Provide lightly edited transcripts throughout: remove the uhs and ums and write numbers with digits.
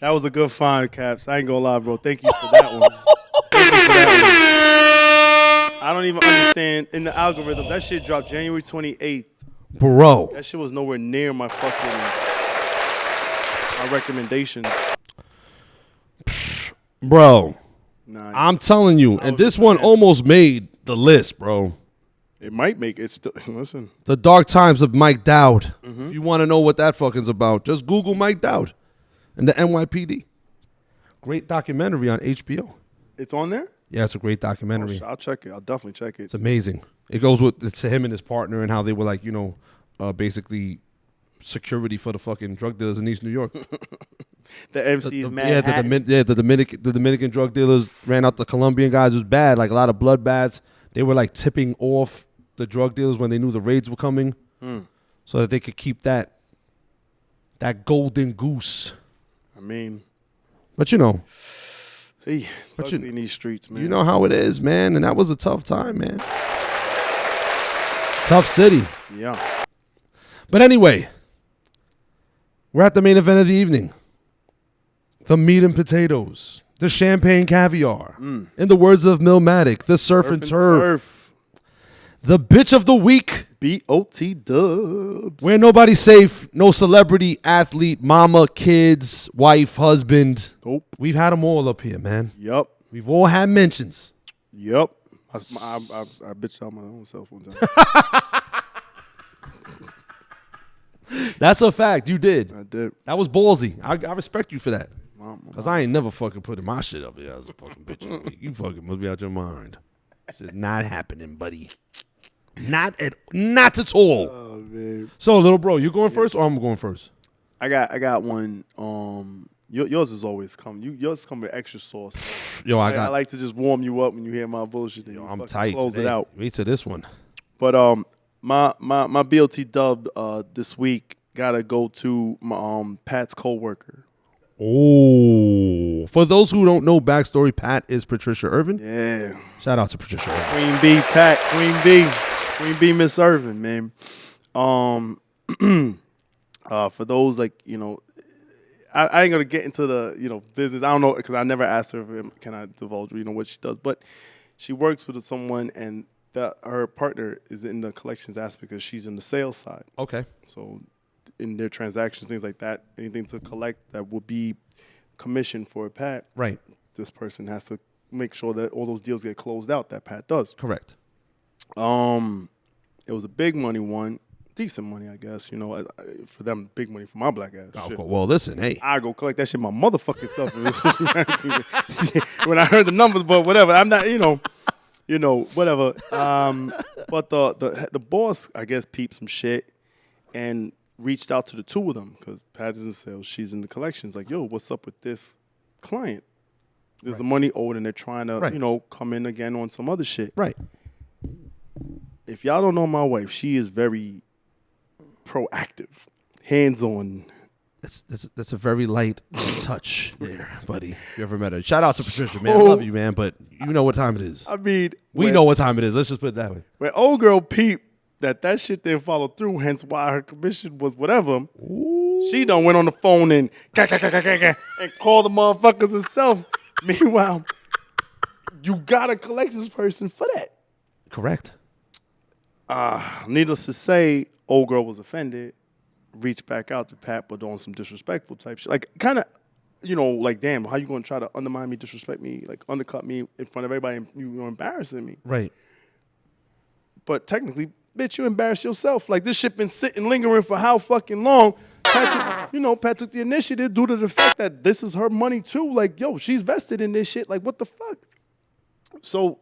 That was a good find, Caps. I ain't gonna lie, bro. Thank you for that one. Thank you for that one. I don't even understand in the algorithm. That shit dropped January 28th. Bro. That shit was nowhere near my recommendations. Bro. Nah, I'm telling you. And this one almost made the list, bro. it might make it still. Listen. The Dark Times of Mike Dowd. Mm-hmm. If you want to know what that fucking's about, just Google Mike Dowd and the NYPD. Great documentary on HBO. It's on there? Yeah, it's a great documentary. I'll check it. I'll definitely check it. It's amazing. It goes with it's him and his partner and how they were like, basically security for the fucking drug dealers in East New York. The MC's mad. Yeah, the Dominican drug dealers ran out the Colombian guys. It was bad, like a lot of bloodbaths. They were like tipping off the drug dealers when they knew the raids were coming, so that they could keep that golden goose. I mean, but hey, it's in these streets, man. You know how it is, man, and that was a tough time, man. Tough city. Yeah. But anyway, we're at the main event of the evening. The meat and potatoes. The champagne caviar. In the words of Millmatic, the surf and turf. The bitch of the week. B.O.T. Dubs. Where nobody's safe. No celebrity, athlete, mama, kids, wife, husband. Nope. We've had them all up here, man. Yup. We've all had mentions. Yup. I bitched out my own self one time. That's a fact. You did. I did. That was ballsy. I respect you for that. Because I ain't never fucking putting my shit up here as a fucking bitch. You fucking must be out your mind. Shit not happening, buddy. Not at all. Oh, man. So, little bro, you going first or I'm going first? I got one. Yours is always yours come with extra sauce. Yo, I like to just warm you up when you hear my bullshit. Yo, I'm tight. Close it out. Wait to this one. But my BLT dub this week gotta go to my Pat's coworker. Oh, for those who don't know backstory, Pat is Patricia Irvin. Yeah. Shout out to Patricia Irvin. Queen B, Pat, Queen B, Miss Irvin, man. For those I ain't gonna get into the business. I don't know because I never asked her can I divulge what she does, but she works with someone and her partner is in the collections aspect because she's in the sales side. Okay. So in their transactions, things like that, anything to collect that will be commissioned for Pat. Right. This person has to make sure that all those deals get closed out that Pat does. Correct. It was a big money one. Decent money, I guess. For them, big money for my black ass. Oh, of course. Well, listen, hey. I go collect that shit my motherfucking self. When I heard the numbers, but whatever. I'm not, whatever. But the boss, I guess, peeped some shit and reached out to the two of them because Pat is in sales, she's in the collections. Like, yo, what's up with this client? There's a money owed, and they're trying to, come in again on some other shit. Right. If y'all don't know my wife, she is very proactive, hands-on. That's a very light touch there, buddy. If you ever met her. Shout out to Patricia, man. I love you, man, but you know what time it is. I mean, we know what time it is. Let's just put it that way. When old girl peeped that shit didn't follow through, hence why her commission was whatever. Ooh. She done went on the phone and called the motherfuckers herself. Meanwhile, you got a collections person for that. Correct. Needless to say, old girl was offended, reached back out to Pat, but on some disrespectful type shit. Like, kind of, like, damn, how you going to try to undermine me, disrespect me, like, undercut me in front of everybody and you're embarrassing me. Right. But technically, bitch, you embarrassed yourself. Like, this shit been sitting, lingering for how fucking long? Pat took the initiative due to the fact that this is her money, too. Like, yo, she's vested in this shit. Like, what the fuck? So,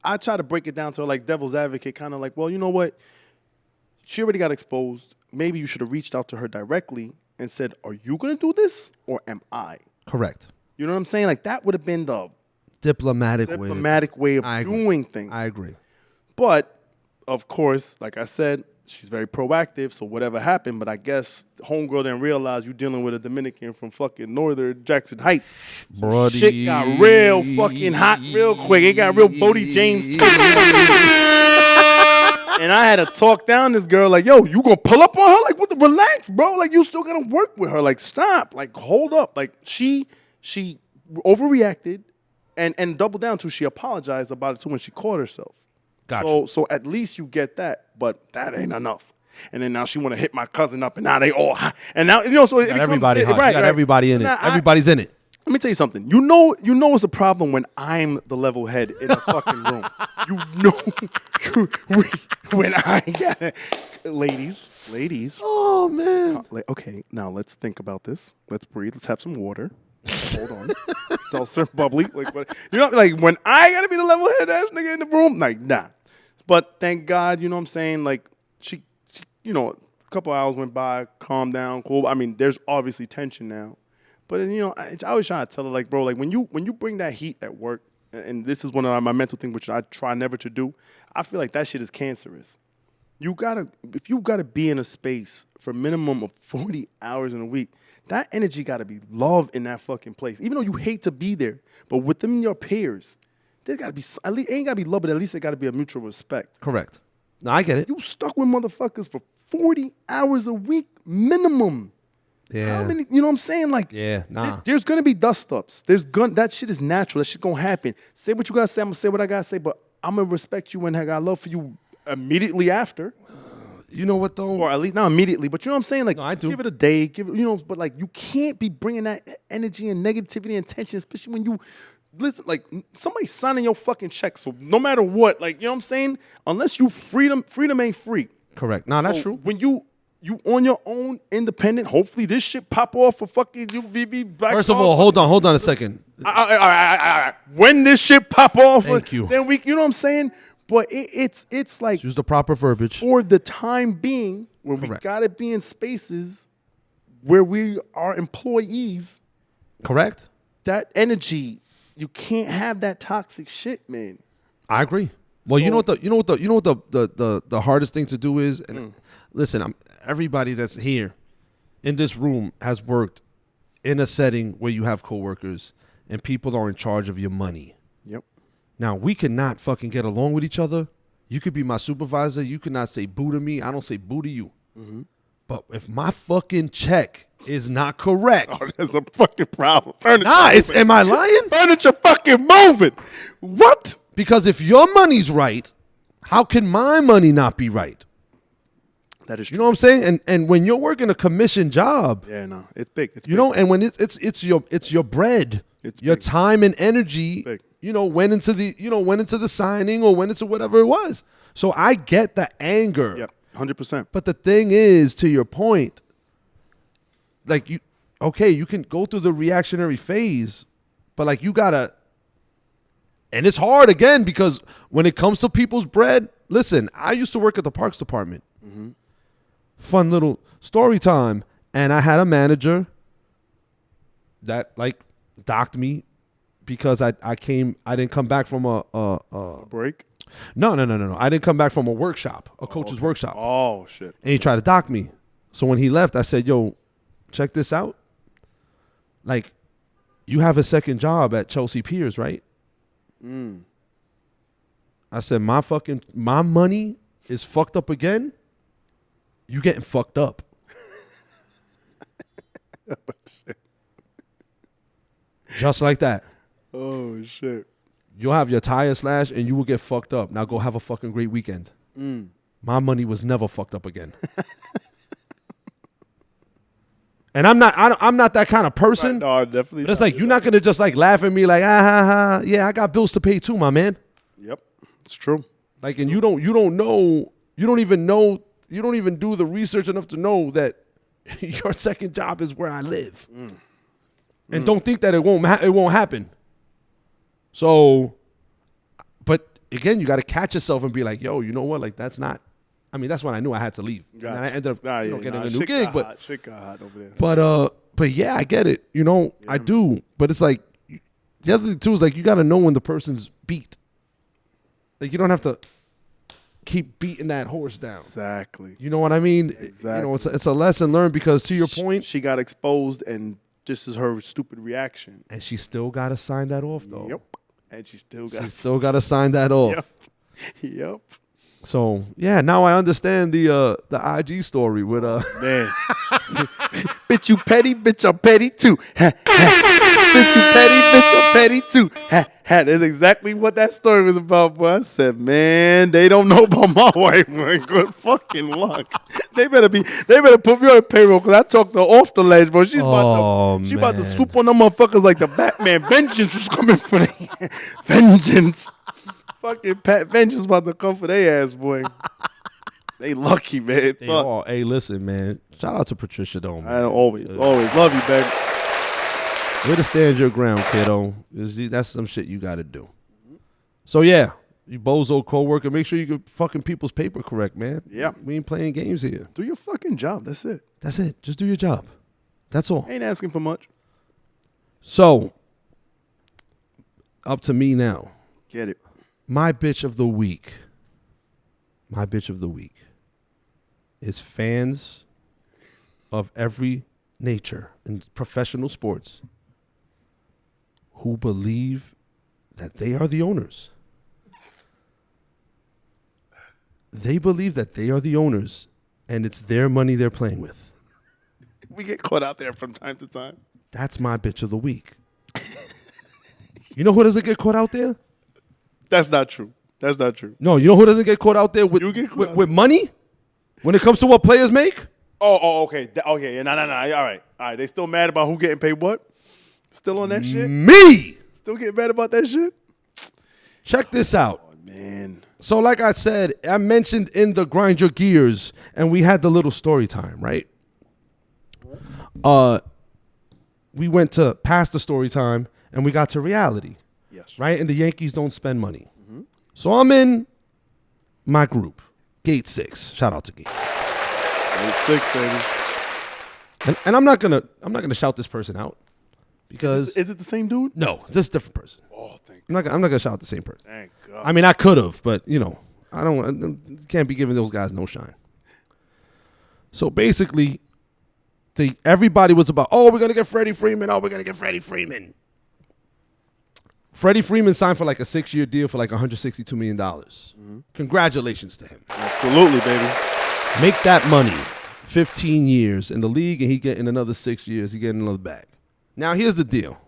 I try to break it down to her, like, devil's advocate, kind of like, well, you know what? She already got exposed. Maybe you should have reached out to her directly and said, are you going to do this or am I? Correct. You know what I'm saying? Like, that would have been the diplomatic way of doing things. I agree. But, of course, like I said, she's very proactive, so whatever happened, but I guess homegirl didn't realize you dealing with a Dominican from fucking northern Jackson Heights. So shit got real fucking hot real quick. It got real Bodie James. And I had to talk down this girl like, yo, you gonna pull up on her? Like, what the, relax, bro. Like, you still gotta work with her. Like, stop. Like, hold up. Like, she overreacted and doubled down too. She apologized about it too when she caught herself. Gotcha. So at least you get that, but that ain't enough. And then now she want to hit my cousin up, and now they all hot. And now, you know, so it becomes, everybody hot. Right, You got everybody in it. Everybody's in it. Let me tell you something. You know it's a problem when I'm the level head in the fucking room. You know when I got it. Ladies. Oh, man. Okay, now let's think about this. Let's breathe. Let's have some water. Hold on. Seltzer, bubbly. Like, what, you know, like when I gotta be the level head ass nigga in the room, like, nah. But thank God, you know what I'm saying? Like, she you know, a couple hours went by, calmed down, cool. I mean, there's obviously tension now. But, you know, I always try to tell her, like, bro, like, when you bring that heat at work, and this is one of my mental things, which I try never to do, I feel like that shit is cancerous. If you gotta be in a space for a minimum of 40 hours in a week, that energy gotta be loved in that fucking place. Even though you hate to be there, but within your peers, there gotta be, at least, it ain't gotta be love, but at least there gotta be a mutual respect. Correct. No, I get it. You stuck with motherfuckers for 40 hours a week minimum. Yeah. How many, you know what I'm saying? Like, Yeah, nah. there's gonna be dust ups. That shit is natural. That shit gonna happen. Say what you gotta say. I'm gonna say what I gotta say, but I'm gonna respect you and I got love for you immediately after. You know what, though? Or at least not immediately, but you know what I'm saying? Like, No, I do. give it a day, give it, you know, but like, you can't be bringing that energy and negativity and tension, especially when you, listen, like, somebody's signing your fucking check, so no matter what, like, you know what I'm saying? Unless you freedom ain't free. Correct. Nah, that's So true. when you on your own, independent, hopefully this shit pop off for fucking you, BB Black. First of all, hold on a second. All right. When this shit pop off, Thank you. then you know what I'm saying? But it's like, Use the proper verbiage. for the time being, when Correct. we gotta be in spaces where we are employees, Correct. that energy, you can't have that toxic shit, man. I agree. Well, you know what the hardest thing to do is, and listen, everybody that's here in this room has worked in a setting where you have coworkers and people are in charge of your money. Yep. Now, we cannot fucking get along with each other. You could be my supervisor. You cannot say boo to me. I don't say boo to you. Mm-hmm. But if my fucking check is not correct. Oh, there's a fucking problem. Am I lying? Furniture fucking moving. What? Because if your money's right, how can my money not be right? That is true. You know what I'm saying? And when you're working a commission job, Yeah, no, it's big. It's you big. know, and when it's your bread, It's your big. time and energy, Big. went into the signing or went into whatever it was. So I get the anger. Yep, 100%. But the thing is, to your point, like you can go through the reactionary phase, but like you gotta, and it's hard again because when it comes to people's bread, listen, I used to work at the parks department. Mm-hmm. Fun little story time, and I had a manager that like docked me because I didn't come back from a Break? No. I didn't come back from a workshop, a coach's workshop. Oh, shit. And he tried to dock me. So when he left, I said, yo, check this out. Like, you have a second job at Chelsea Piers, right? I said, my money is fucked up again. You getting fucked up. Just like that. Oh, shit. You'll have your tire slashed and you will get fucked up. Now go have a fucking great weekend. My money was never fucked up again. And I'm not that kind of person. Right, no, definitely. But it's like, you're not going to just like laugh at me like, yeah, I got bills to pay too, my man. Yep, it's true. Like, and you don't even do the research enough to know that your second job is where I live. And don't think that it won't happen. So, but again, you got to catch yourself and be like, yo, you know what? Like, that's not, I mean, that's when I knew I had to leave. Gotcha. And I ended up getting a new shit gig. got But hot. Shit got hot over there. But yeah, I get it. You know, I do. But it's like, the other thing too is like, you got to know when the person's beat. Like, you don't have to keep beating that horse down. Exactly. You know what I mean? Exactly. You know, it's a lesson learned because to your point. She got exposed and this is her stupid reaction. And she still got to sign that off though. Yep. And she still got to sign that off. Yep. So yeah, now I understand the IG story with Man. Bitch, you petty, bitch, I'm petty too. Bitch, you petty, bitch, I'm petty too. That's exactly what that story was about, boy. I said, man, they don't know about my wife, man. Good fucking luck. They better put me on the payroll because I talked to her off the ledge, bro. She's about to swoop on them motherfuckers like the Batman. Vengeance was coming for them. Vengeance. Fucking Pat Vengeance about to come for their ass, boy. They lucky, man. Hey, listen, man. Shout out to Patricia, though, man. I always love you, baby. Way to stand your ground, kiddo. That's some shit you got to do. So, yeah, you bozo coworker, make sure you get fucking people's paper correct, man. Yeah. We ain't playing games here. Do your fucking job. That's it. That's it. Just do your job. That's all. Ain't asking for much. So, up to me now. Get it. My bitch of the week. My bitch of the week is fans of every nature in professional sports who believe that they are the owners. They believe that they are the owners and it's their money they're playing with. We get caught out there from time to time. That's my bitch of the week. You know who doesn't get caught out there? That's not true. That's not true. No, you know who doesn't get caught out there with money? When it comes to what players make? Oh, okay. Okay, no. All right. They still mad about who getting paid what? Still on that shit? Me! Still getting mad about that shit? Check this out. Oh, man. So like I said, I mentioned in the Grind Your Gears, and we had the little story time, right? We went to past the story time, and we got to reality. Yes. Right? And the Yankees don't spend money. Mm-hmm. So I'm in my group, Gate 6. Shout out to Gate 6. Gate 6, baby. And I'm not gonna shout this person out because is it the same dude? No, this is a different person. Oh, thank I'm not gonna shout out the same person. Thank God. I mean, I could have, but I can't be giving those guys no shine. So basically, everybody was about, we're gonna get Freddie Freeman. Oh, we're gonna get Freddie Freeman. Freddie Freeman signed for like a 6-year deal for like $162 million. Mm-hmm. Congratulations to him. Absolutely, baby. Make that money. 15 years in the league, and he getting another 6 years. He getting another bag. Now, here's the deal.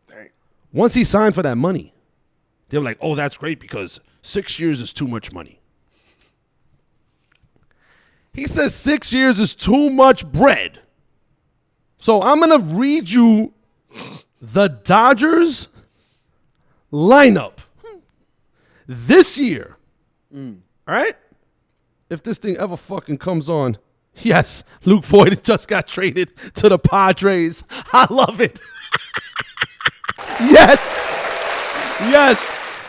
Dang. Once he signed for that money, they were like, oh, that's great because 6 years is too much money. He says 6 years is too much bread. So I'm going to read you the Dodgers lineup this year. All right? If this thing ever fucking comes on, yes, Luke Voigt just got traded to the Padres. I love it. Yes,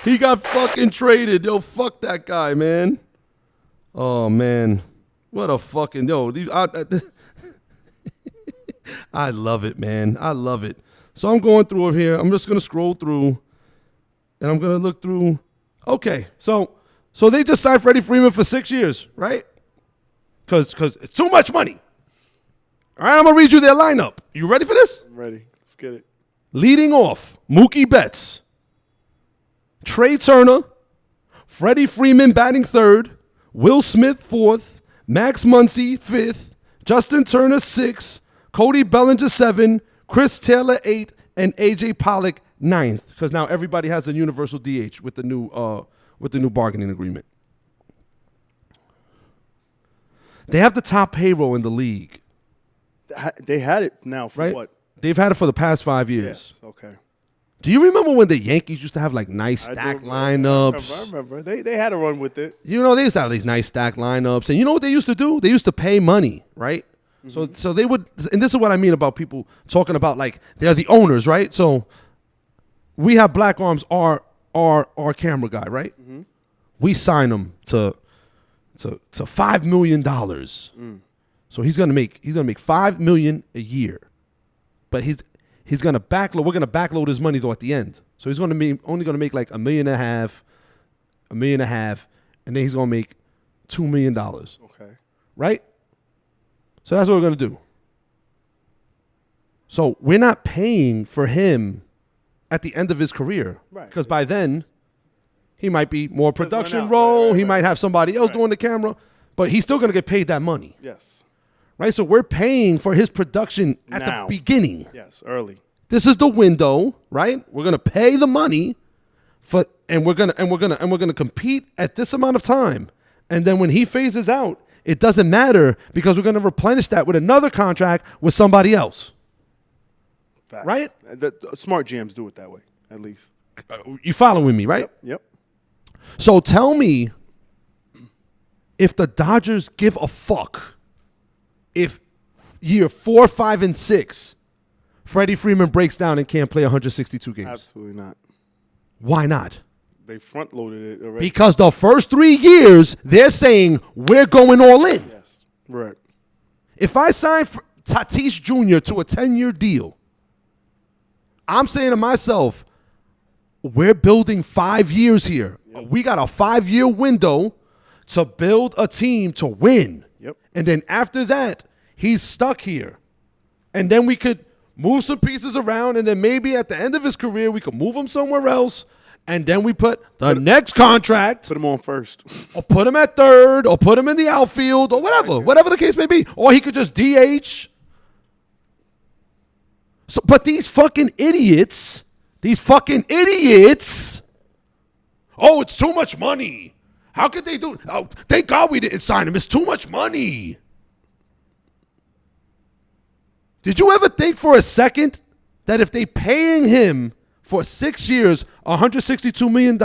he got fucking traded. Yo, fuck that guy, man. Oh, man. What a fucking, I love it, man. I love it. So I'm going through it here. I'm just going to scroll through, and I'm going to look through. Okay, so they just signed Freddie Freeman for 6 years, right? Because it's too much money. All right, I'm going to read you their lineup. You ready for this? I'm ready. Let's get it. Leading off, Mookie Betts, Trey Turner, Freddie Freeman batting third, Will Smith fourth, Max Muncy fifth, Justin Turner sixth, Cody Bellinger 7, Chris Taylor 8, and A.J. Pollock 9th. Because now everybody has a universal DH with the new bargaining agreement. They have the top payroll in the league. They had it now for what? They've had it for the past 5 years. Yes. Okay. Do you remember when the Yankees used to have like nice stacked lineups? I remember. They had a run with it. They used to have these nice stacked lineups. And you know what they used to do? They used to pay money, right? Mm-hmm. So they would, and this is what I mean about people talking about like they're the owners, right? So we have Black Arms, our camera guy, right? Mm-hmm. We sign him to $5 million. So he's gonna make $5 million a year, but he's gonna backload. We're gonna backload his money though at the end. So he's only gonna make like $1.5 million, and then he's gonna make $2 million. Okay. Right? So that's what we're gonna do. So we're not paying for him at the end of his career, right? Because by then He might be more production out. role. Right. He might have somebody else doing the camera, but he's still going to get paid that money. Yes. Right? So we're paying for his production at Now. the beginning. Yes, early. This is the window, right? We're going to pay the money and we're going to compete at this amount of time. And then when he phases out, it doesn't matter because we're going to replenish that with another contract with somebody else. Facts. Right? The smart GMs do it that way, at least. You following me, right? Yep. So tell me if the Dodgers give a fuck if year 4, 5, and 6, Freddie Freeman breaks down and can't play 162 games. Absolutely not. Why not? They front loaded it already. Because the first 3 years, they're saying we're going all in. Yes. Right. If I sign Tatis Jr. to a 10-year deal, I'm saying to myself, we're building 5 years here. Yep. We got a 5-year window to build a team to win. Yep. And then after that, he's stuck here. And then we could move some pieces around, and then maybe at the end of his career, we could move him somewhere else. And then we put the next contract. Put him on first. Or put him at third, or put him in the outfield, or whatever the case may be. Or he could just DH. So, but these fucking idiots, oh, it's too much money. How could they do it? Oh, thank God we didn't sign him. It's too much money. Did you ever think for a second that if they paying him for 6 years, $162 million,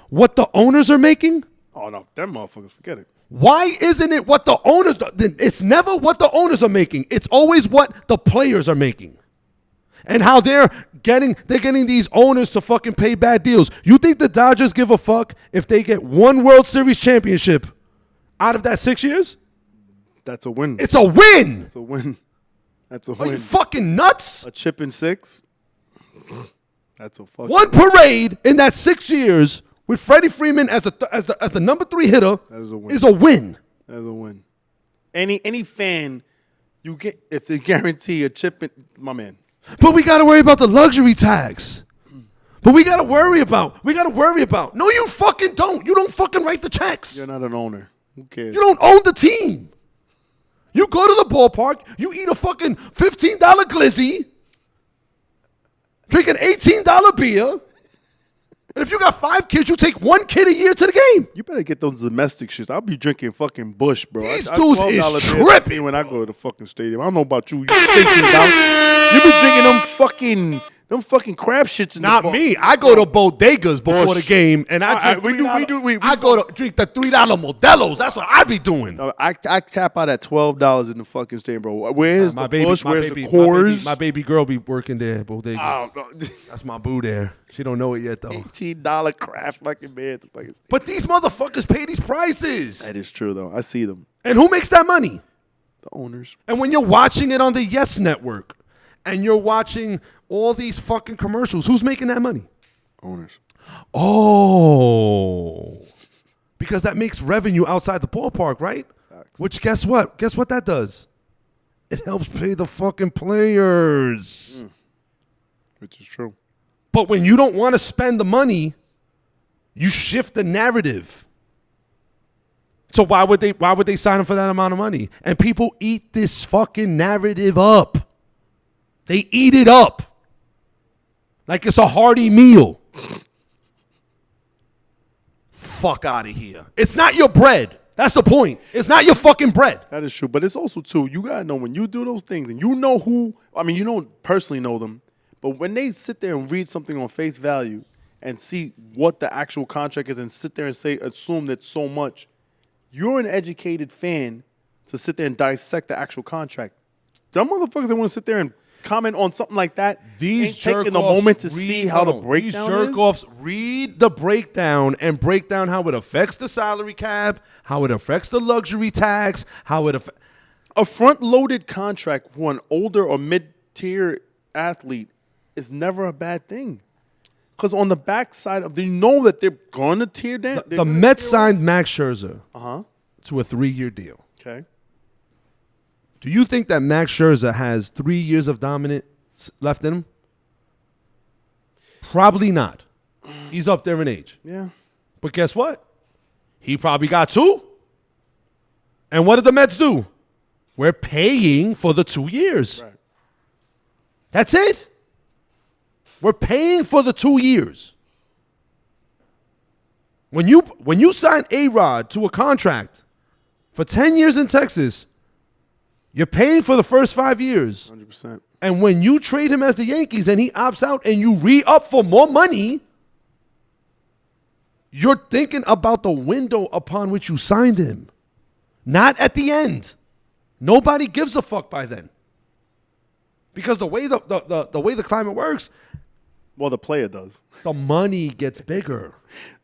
what the owners are making? Oh, no. Them motherfuckers, forget it. Why isn't it what the owners? It's never what the owners are making. It's always what the players are making, and how they're getting these owners to fucking pay bad deals. You think the Dodgers give a fuck if they get 1 World Series championship out of that 6 years? That's a win. It's a win. It's a win. That's a Are win. you fucking nuts? A chip in 6. That's a fucking 1 parade in that 6 years with Freddie Freeman as the number 3 hitter That is a win. is a win. That's a win. Any fan, you get if they guarantee a chip in, my man. But we got to worry about the luxury tax. But we got to worry about. No, you fucking don't. You don't fucking write the checks. You're not an owner. Who cares? You don't own the team. You go to the ballpark, you eat a fucking $15 glizzy, drink an $18 beer, and if you got 5 kids, you take 1 kid a year to the game. You better get those domestic shits. I'll be drinking fucking Bush, bro. These I dudes $12 is beers tripping when I go to the fucking stadium. I don't know about you. You $18. You be drinking them fucking crab shits in Not the me. I go to bodegas before Bush. the game, and I drink I go to drink the $3 Modelos. That's what I be doing. I tap out at $12 in the fucking stadium, bro. Where's the Bush? Where's the Coors? My baby girl be working there, bodegas. I don't know. That's my boo there. She don't know it yet though. $18 craft fucking beer. But these motherfuckers pay these prices. That is true, though. I see them. And who makes that money? The owners. And when you're watching it on the Yes Network, and you're watching all these fucking commercials, who's making that money? Owners. Oh. Because that makes revenue outside the ballpark, right? Facts. Which guess what? Guess what that does? It helps pay the fucking players. Which is true. But when you don't want to spend the money, you shift the narrative. So why would they sign him for that amount of money? And people eat this fucking narrative up. They eat it up like it's a hearty meal. Fuck out of here. It's not your bread. That's the point. It's not your fucking bread. That is true. But it's also, too, you got to know when you do those things and you know who, I mean, you don't personally know them, but when they sit there and read something on face value and see what the actual contract is and sit there and assume that so much, you're an educated fan to sit there and dissect the actual contract. Some motherfuckers that want to sit there and comment on something like that. These ain't taking the moment to see how the breakdown These jerk-offs read the breakdown and break down how it affects the salary cap, how it affects the luxury tax, how it affects... A front-loaded contract for an older or mid-tier athlete is never a bad thing. Because on the backside of, they know that they're going to tear down. The Mets signed Max Scherzer to a 3-year deal. Okay. Do you think that Max Scherzer has 3 years of dominance left in him? Probably not. He's up there in age. Yeah. But guess what? He probably got 2. And what did the Mets do? We're paying for the 2 years. Right. That's it. We're paying for the 2 years. When you sign A-Rod to a contract for 10 years in Texas, you're paying for the first 5 years. 100%. And when you trade him as the Yankees and he opts out and you re-up for more money, you're thinking about the window upon which you signed him, not at the end. Nobody gives a fuck by then. Because the way the way the climate works, Well, the player does. the money gets bigger.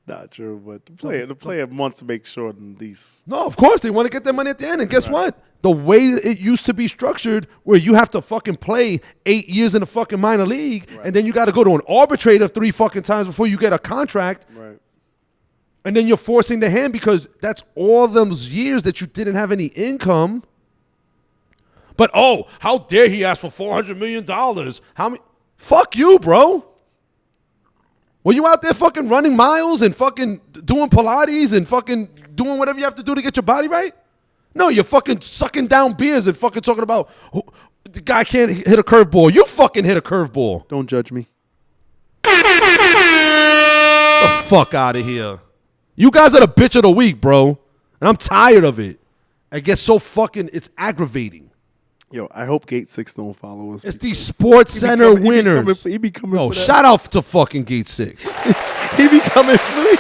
Not true, but the player wants to make sure that these. No, of course they want to get their money at the end. And guess what? The way it used to be structured, where you have to fucking play 8 years in the fucking minor league, and then you got to go to an arbitrator 3 fucking times before you get a contract. Right. And then you're forcing the hand because that's all those years that you didn't have any income. But how dare he ask for $400 million? How many? Fuck you, bro. Were you out there fucking running miles and fucking doing Pilates and fucking doing whatever you have to do to get your body right? No, you're fucking sucking down beers and fucking talking about the guy can't hit a curveball. You fucking hit a curveball. Don't judge me. Get the fuck out of here. You guys are the bitch of the week, bro. And I'm tired of it. I get so fucking, it's aggravating. Yo, I hope Gate 6 don't follow us. It's these Sports Center winners. He be coming No, for that. shout out to fucking Gate 6. He be coming for me.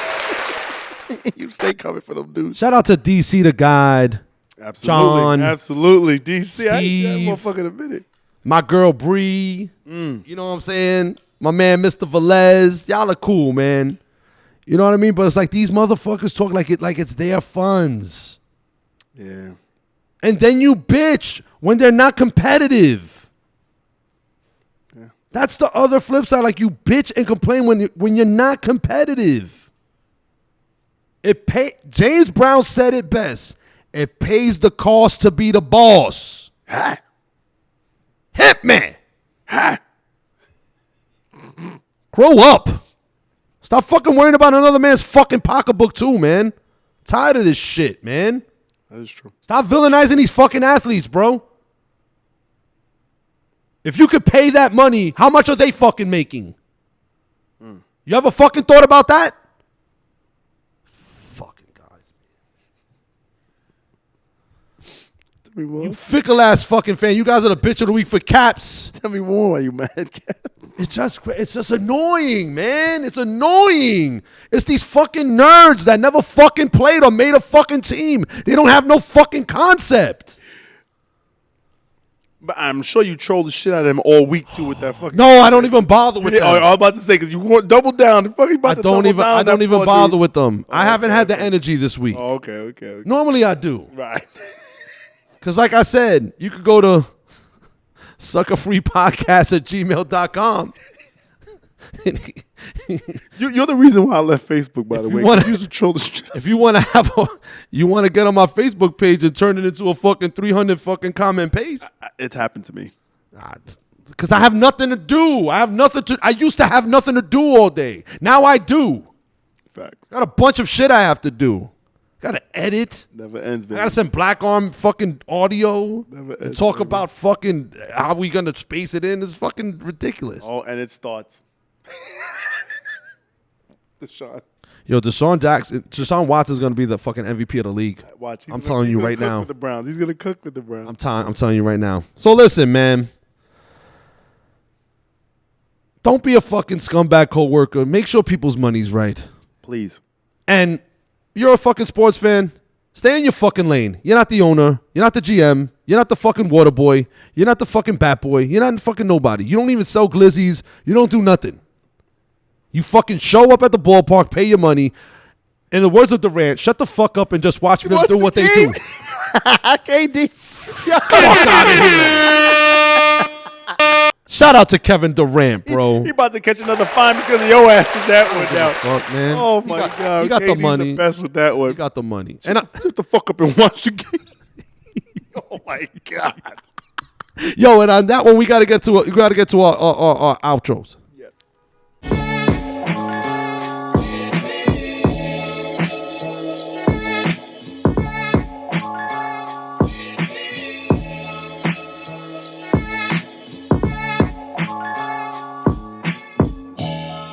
You stay coming for them dudes. Shout out to DC the Guide. Absolutely. John. Absolutely. DC. I ain't seen that Steve. motherfucker in a minute. My girl Bree. You know what I'm saying? My man Mr. Velez. Y'all are cool, man. You know what I mean? But it's like these motherfuckers talk like it's their funds. Yeah. And then you bitch when they're not competitive. Yeah. That's the other flip side. Like you bitch and complain when you're not competitive. James Brown said it best. It pays the cost to be the boss. Ha. Hit me. Ha. Grow up. Stop fucking worrying about another man's fucking pocketbook too, man. Tired of this shit, man. That is true. Stop villainizing these fucking athletes, bro. If you could pay that money, how much are they fucking making? You ever fucking thought about that? Fucking guys. Tell me more. You fickle ass fucking fan. You guys are the bitch of the week for Caps. Tell me more. Why you mad, Cap? It's just annoying, man. It's annoying. It's these fucking nerds that never fucking played or made a fucking team. They don't have no fucking concept. But I'm sure you trolled the shit out of him all week too with that fucking. No, I don't even bother with I them. was about to say because you want double down. I don't even bother with them. I haven't had the energy this week. Oh, okay. Normally I do. Right. Because like I said, you could go to suckerfreepodcast@gmail.com. You're the reason why I left Facebook, by the way. You used to troll the shit. If you want to you want to get on my Facebook page and turn it into a fucking 300 fucking comment page. It's happened to me. Because I have nothing to do. I used to have nothing to do all day. Now I do. Facts. Got a bunch of shit I have to do. Got to edit. Never ends, I baby. got to send Black Arm fucking audio Never and ends, talk baby. about fucking how we going to space it in. It's fucking ridiculous. Oh, and it starts. Deshaun. Yo, Deshaun Watson's going to be the fucking MVP of the league. Watch. I'm telling you right cook now. With the Browns. He's gonna cook with the Browns. I'm telling you right now. So listen, man. Don't be a fucking scumbag coworker. Make sure people's money's right. Please. And you're a fucking sports fan. Stay in your fucking lane. You're not the owner. You're not the GM. You're not the fucking water boy. You're not the fucking bat boy. You're not fucking nobody. You don't even sell glizzies. You don't do nothing. You fucking show up at the ballpark, pay your money. In the words of Durant, shut the fuck up and just watch them do what they do. KD. Fuck out of here. Shout out to Kevin Durant, bro. He about to catch another fine because of your ass with that one now. Fuck, man. Oh my God. You got the KD's money. The best with that one. You got the money. And shut the fuck up and watch the game. Oh my God. Yo, and on that one, we gotta get to our outros.